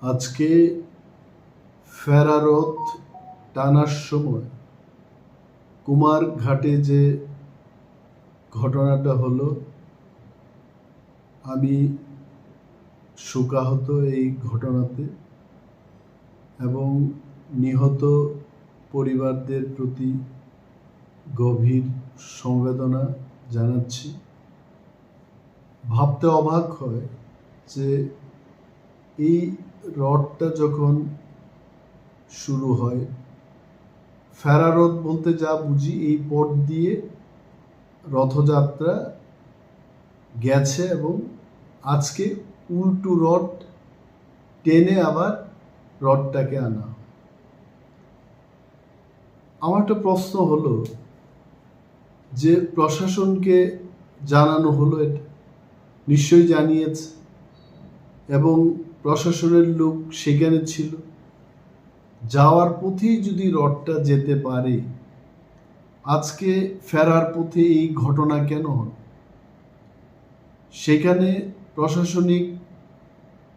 আজকে ফেরারত টানার সময় কুমারঘাটে যে ঘটনাটা হলো, আমি শোকাহত এই ঘটনাতে এবং নিহত পরিবারদের প্রতি গভীর সমবেদনা জানাচ্ছি। ভাবতে অবাক হয় যে এই রথটা যখন শুরু হয়, ফেরারত বলতে যা বুঝি এই পথ দিয়ে রথযাত্রা গেছে এবং আজকে উল্টো রথ টেনে আবার রথটাকে আনা। আমার একটা প্রশ্ন হলো যে প্রশাসনকে জানানো হলো, এটা নিশ্চয়ই জানিয়েছে এবং প্রশাসনের লোক সেখানে ছিল। যাওয়ার পথেই যদি রথটা যেতে পারে, আজকে ফেরার পথে এই ঘটনা কেন হল? সেখানে প্রশাসনিক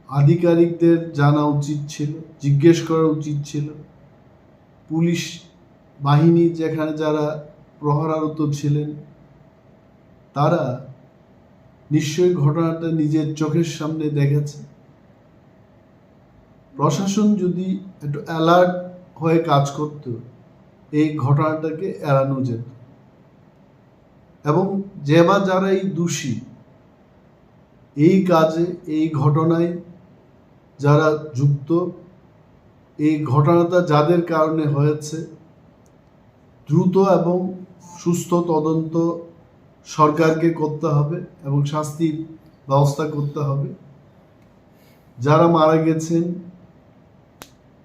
আধিকারিকদের জানা উচিত ছিল, জিজ্ঞেস করা উচিত ছিল। পুলিশ বাহিনী যেখানে যারা প্রহরারত ছিলেন, তারা নিশ্চয়ই ঘটনাটা নিজের চোখের সামনে দেখেছে। প্রশাসন যদি একটু অ্যালার্ট হয়ে কাজ করত, এই ঘটনাটাকে এড়ানো যেত এবং যারা এই দোষী, এই কাজে, এই ঘটনায় যারা যুক্ত, এই ঘটনাটা যাদের কারণে হয়েছে, দ্রুত এবং সুস্থ তদন্ত সরকারকে করতে হবে এবং শাস্তির ব্যবস্থা করতে হবে। যারা মারা গেছেন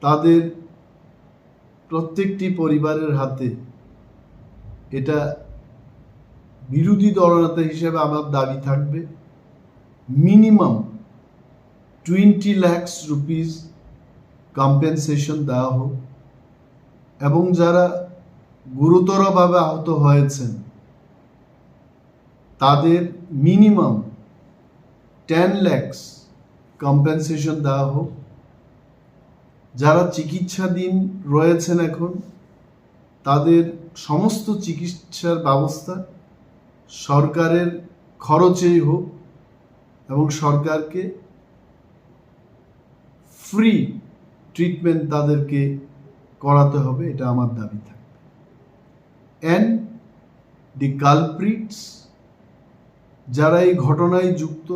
তাদের প্রত্যেকটি পরিবারের হাতে এটা বিরোধী দলনেতা হিসেবে আমার দাবি থাকবে, মিনিমাম 20 লাখ রুপিস কম্পেনসেশন দেওয়া হোক এবং যারা গুরুতরভাবে আহত হয়েছেন তাদের মিনিমাম 10 লাখ কম্পেনসেশন দেওয়া হোক। যারা চিকিৎসাধীন রয়েছেন এখন, তাদের সমস্ত চিকিৎসার ব্যবস্থা সরকারের খরচেই হোক এবং সরকারকে ফ্রি ট্রিটমেন্ট তাদেরকে করাতে হবে, এটা আমার দাবি থাকবে। অ্যান্ড দি কালপ্রিটস, যারা এই ঘটনায় যুক্ত,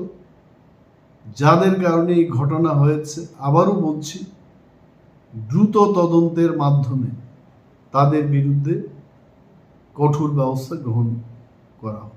যাদের কারণে এই ঘটনা হয়েছে, আবারও বলছি, দ্রুত তদন্তের মাধ্যমে তাদের বিরুদ্ধে কঠোর ব্যবস্থা গ্রহণ করা হোক।